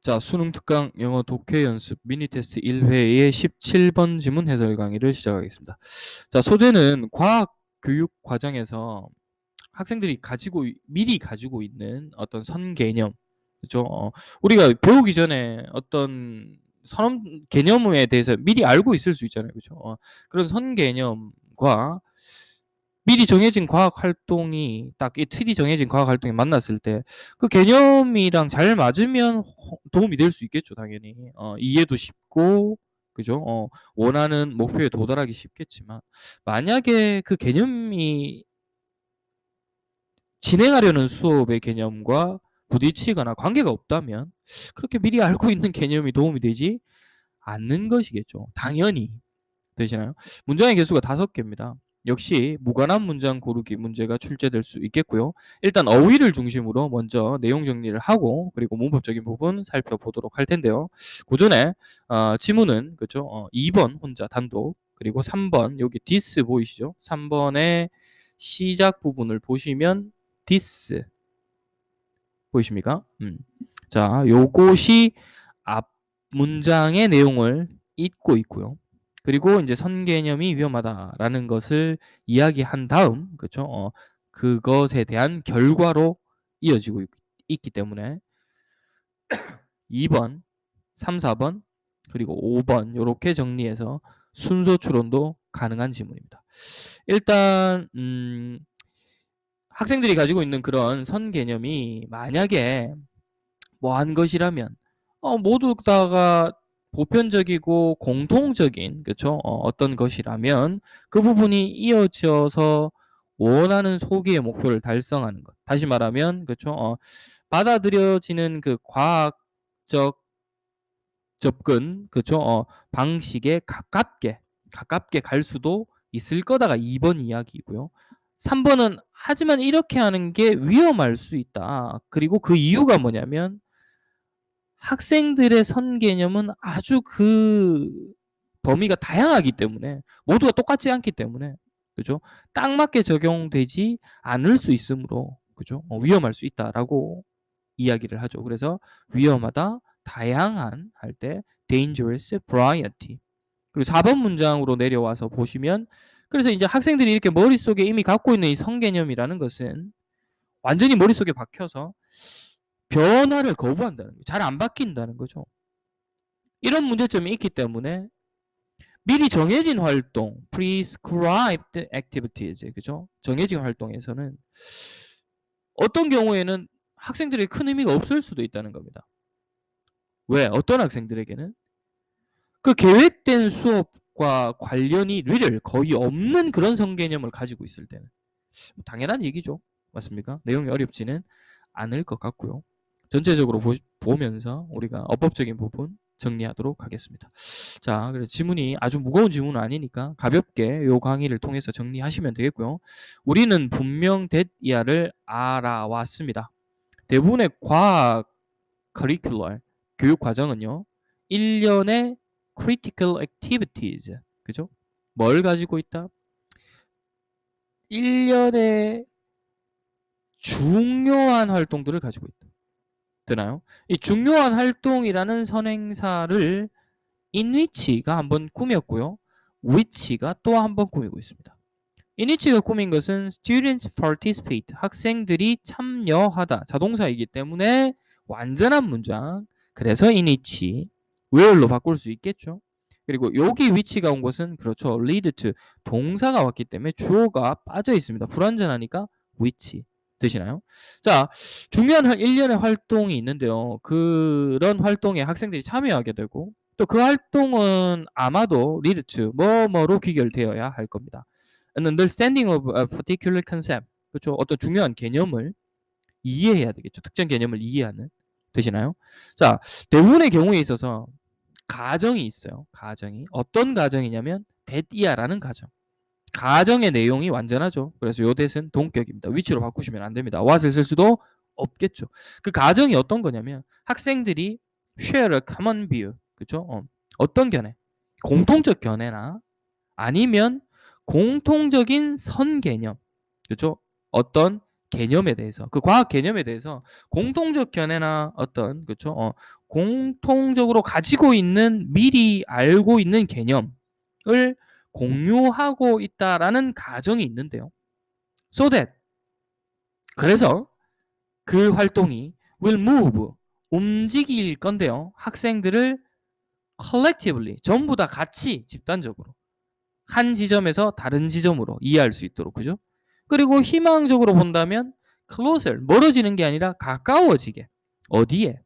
자, 수능 특강 영어 독해 연습 미니 테스트 1회의 17번 지문 해설 강의를 시작하겠습니다. 자, 소재는 과학 교육 과정에서 학생들이 미리 가지고 있는 어떤 선 개념, 그죠? 우리가 배우기 전에 어떤 선 개념에 대해서 미리 알고 있을 수 있잖아요, 그죠? 그런 선 개념과 미리 정해진 과학 활동이 딱 이 틀이 정해진 과학 활동이 만났을 때 그 개념이랑 잘 맞으면 도움이 될 수 있겠죠, 당연히. 이해도 쉽고, 그죠? 원하는 목표에 도달하기 쉽겠지만, 만약에 그 개념이 진행하려는 수업의 개념과 부딪히거나 관계가 없다면, 그렇게 미리 알고 있는 개념이 도움이 되지 않는 것이겠죠. 당연히. 되시나요? 문장의 개수가 5개입니다. 역시 무관한 문장 고르기 문제가 출제될 수 있겠고요. 일단 어휘를 중심으로 먼저 내용 정리를 하고 그리고 문법적인 부분 살펴보도록 할 텐데요. 그 전에 지문은 그렇죠? 2번 혼자 단독 그리고 3번 여기 this 보이시죠? 3번의 시작 부분을 보시면 this 보이십니까? 자, 요것이 앞 문장의 내용을 잇고 있고요. 그리고 이제 선 개념이 위험하다라는 것을 이야기한 다음, 그렇죠? 그것에 대한 결과로 이어지고 있기 때문에 2번, 3, 4번, 그리고 5번 이렇게 정리해서 순서 추론도 가능한 지문입니다. 일단 학생들이 가지고 있는 그런 선 개념이 만약에 뭐한 것이라면 모두 다가 보편적이고 공통적인 그렇죠? 어떤 것이라면 그 부분이 이어져서 원하는 소기의 목표를 달성하는 것. 다시 말하면 그렇죠? 받아들여지는 그 과학적 접근 그렇죠? 방식에 가깝게 갈 수도 있을 거다가 2번 이야기이고요. 3번은 하지만 이렇게 하는 게 위험할 수 있다. 그리고 그 이유가 뭐냐면 학생들의 선 개념은 아주 그 범위가 다양하기 때문에 모두가 똑같지 않기 때문에 그죠? 딱 맞게 적용되지 않을 수 있으므로 그죠? 위험할 수 있다라고 이야기를 하죠. 그래서 위험하다, 다양한 할 때 dangerous variety. 그리고 4번 문장으로 내려와서 보시면 그래서 이제 학생들이 이렇게 머릿속에 이미 갖고 있는 이 선 개념이라는 것은 완전히 머릿속에 박혀서 변화를 거부한다는 거예요. 잘 안 바뀐다는 거죠. 이런 문제점이 있기 때문에 미리 정해진 활동, prescribed activities, 그죠? 정해진 활동에서는 어떤 경우에는 학생들에게 큰 의미가 없을 수도 있다는 겁니다. 왜? 어떤 학생들에게는 그 계획된 수업과 관련이 거의 없는 그런 성개념을 가지고 있을 때는 당연한 얘기죠. 맞습니까? 내용이 어렵지는 않을 것 같고요. 전체적으로 보면서 우리가 어법적인 부분 정리하도록 하겠습니다. 자, 그래서 지문이 아주 무거운 지문은 아니니까 가볍게 요 강의를 통해서 정리하시면 되겠고요. 우리는 분명 대이하를 알아왔습니다. 대부분의 과학 커리큘러 교육 과정은요. 1년의 critical activities 그죠? 뭘 가지고 있다? 1년의 중요한 활동들을 가지고 있다. 되나요? 이 중요한 활동이라는 선행사를 in which가 한번 꾸몄고요. which가 또 한번 꾸미고 있습니다. in which가 꾸민 것은 students participate, 학생들이 참여하다, 자동사이기 때문에 완전한 문장. 그래서 in which, where로 바꿀 수 있겠죠. 그리고 여기 which가 온 것은 그렇죠. lead to, 동사가 왔기 때문에 주어가 빠져 있습니다. 불완전하니까 which. 되시나요? 자, 중요한 1년의 활동이 있는데요. 그런 활동에 학생들이 참여하게 되고 또 그 활동은 아마도 lead to 뭐뭐로 귀결되어야 할 겁니다. An understanding of a particular concept. 그렇죠? 어떤 중요한 개념을 이해해야 되겠죠. 특정 개념을 이해하는. 되시나요? 자, 대부분의 경우에 있어서 가정이 있어요. 가정이. 어떤 가정이냐면 대띠아라는 가정. 가정의 내용이 완전하죠. 그래서 요 대신 동격입니다. 위치로 바꾸시면 안 됩니다. what을 쓸 수도 없겠죠. 그 가정이 어떤 거냐면 학생들이 share a common view. 그렇죠? 어떤 견해? 공통적 견해나 아니면 공통적인 선 개념. 그렇죠? 어떤 개념에 대해서 그 과학 개념에 대해서 공통적 견해나 어떤 그렇죠? 공통적으로 가지고 있는 미리 알고 있는 개념을 공유하고 있다라는 가정이 있는데요. So that 그래서 그 활동이 will move 움직일 건데요. 학생들을 collectively 전부 다 같이 집단적으로 한 지점에서 다른 지점으로 이해할 수 있도록 그죠? 그리고 희망적으로 본다면 closer 멀어지는 게 아니라 가까워지게 어디에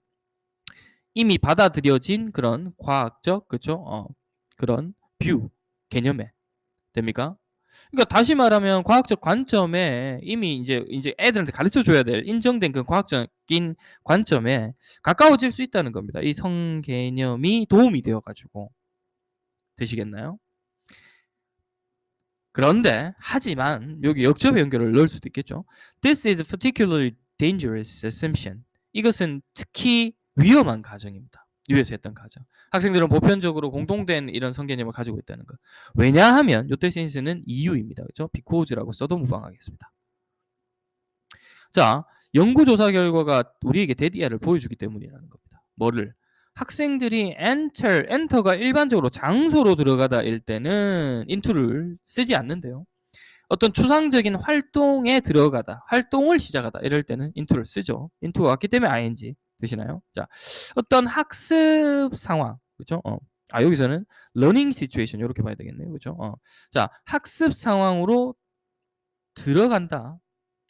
이미 받아들여진 그런 과학적 그죠? 그런 뷰 개념에 됩니까? 그러니까 다시 말하면 과학적 관점에 이미 이제 애들한테 가르쳐 줘야 될 인정된 그 과학적인 관점에 가까워질 수 있다는 겁니다. 이 성 개념이 도움이 되어 가지고 되시겠나요? 그런데 하지만 여기 역접의 연결을 넣을 수도 있겠죠. This is a particularly dangerous assumption. 이것은 특히 위험한 가정입니다. 유에서 했던 가정. 학생들은 보편적으로 공통된 이런 성개념을 가지고 있다는 것. 왜냐하면 요때 센스는 이유입니다. 그렇죠? because라고 써도 무방하겠습니다. 자, 연구조사 결과가 우리에게 데디아를 보여주기 때문이라는 겁니다. 뭐를? 학생들이 enter가 일반적으로 장소로 들어가다일 때는 into를 쓰지 않는데요. 어떤 추상적인 활동에 들어가다, 활동을 시작하다 이럴 때는 into를 쓰죠. into가 왔기 때문에 ing 되시나요? 자, 어떤 학습 상황, 그렇죠? 여기서는 learning situation 이렇게 봐야 되겠네요, 그렇죠? 자, 학습 상황으로 들어간다.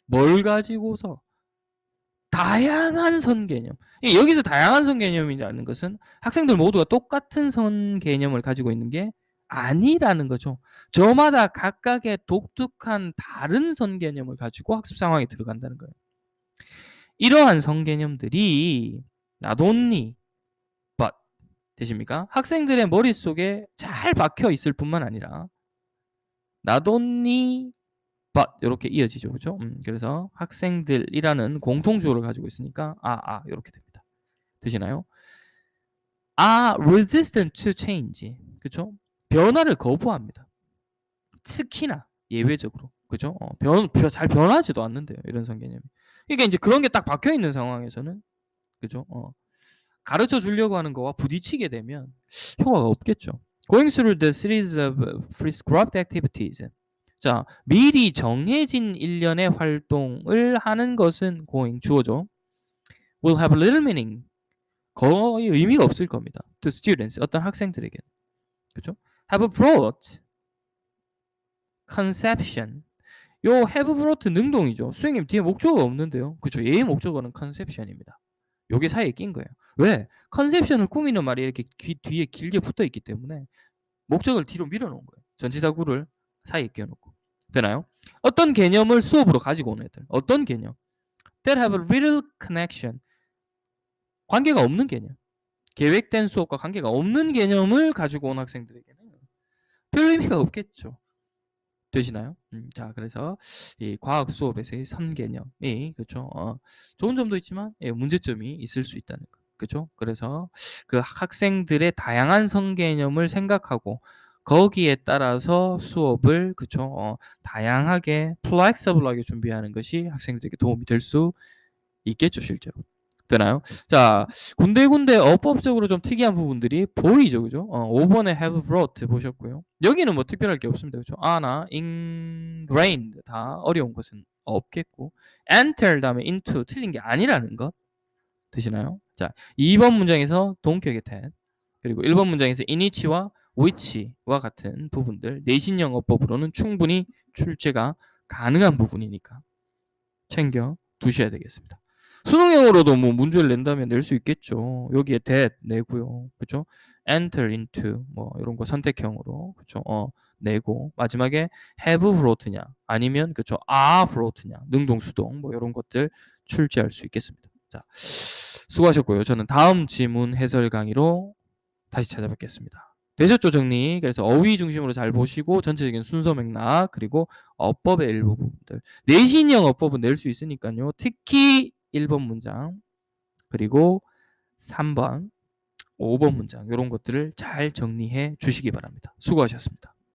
뭘 가지고서? 다양한 선 개념. 여기서 다양한 선 개념이라는 것은 학생들 모두가 똑같은 선 개념을 가지고 있는 게 아니라는 거죠. 저마다 각각의 독특한 다른 선 개념을 가지고 학습 상황에 들어간다는 거예요. 이러한 선 개념들이 not only but 되십니까? 학생들의 머릿속에 잘 박혀 있을 뿐만 아니라 not only but 이렇게 이어지죠. 그죠? 그래서 학생들이라는 공통주어를 가지고 있으니까 이렇게 됩니다. 되시나요? resistant to change. 그죠? 변화를 거부합니다. 특히나 예외적으로. 그죠? 잘 변하지도 않는데요. 이런 성개념이. 그러니까 이제 그런 게 딱 박혀 있는 상황에서는 그죠? 가르쳐 주려고 하는 거와 부딪히게 되면 효과가 없겠죠. Going through the series of prescribed activities. 자, 미리 정해진 일련의 활동을 하는 것은 going 주어죠. will have little meaning. 거의 의미가 없을 겁니다. to students. 어떤 학생들에게. 그죠? have brought conception. 요 have brought 능동이죠. 선생님 뒤에 목적어가 없는데요. 그죠? 얘의 목적어는 conception입니다. 요게 사이에 낀 거예요. 왜? 컨셉션을 꾸미는 말이 이렇게 뒤에 길게 붙어 있기 때문에 목적을 뒤로 밀어 놓은 거예요. 전치사구를 사이에 끼워 놓고. 되나요? 어떤 개념을 수업으로 가지고 오는 애들. 어떤 개념? That have a little connection. 관계가 없는 개념. 계획된 수업과 관계가 없는 개념을 가지고 온 학생들에게는 별 의미가 없겠죠. 되시나요? 자, 그래서 이 과학 수업에서의 선 개념이 그렇죠. 좋은 점도 있지만 문제점이 있을 수 있다는 거. 그렇죠? 그래서 그 학생들의 다양한 선 개념을 생각하고 거기에 따라서 수업을 그렇죠. 다양하게 플렉서블하게 준비하는 것이 학생들에게 도움이 될 수 있겠죠, 실제로. 되나요? 자, 군데군데 어법적으로 좀 특이한 부분들이 보이죠, 그죠? 5번에 have brought 보셨고요. 여기는 뭐 특별할 게 없습니다, 그죠? 나 ingrained 다 어려운 것은 없겠고, enter 다음에 into 틀린 게 아니라는 것 되시나요? 자, 2번 문장에서 don't get at 그리고 1번 문장에서 in which와 which와 같은 부분들 내신형 어법으로는 충분히 출제가 가능한 부분이니까 챙겨 두셔야 되겠습니다. 수능형으로도 뭐 문제를 낸다면 낼 수 있겠죠. 여기에 that 내고요. 그렇죠? enter into 뭐 이런 거 선택형으로 그렇죠? 내고 마지막에 have brought냐 아니면 그렇죠? are brought냐 능동 수동 뭐 이런 것들 출제할 수 있겠습니다. 자, 수고하셨고요. 저는 다음 지문 해설 강의로 다시 찾아뵙겠습니다. 되셨죠, 정리? 그래서 어휘 중심으로 잘 보시고 전체적인 순서 맥락 그리고 어법의 일부 부분들 내신형 어법은 낼 수 있으니까요. 특히 1번 문장 그리고 3번 5번 문장 이런 것들을 잘 정리해 주시기 바랍니다. 수고하셨습니다.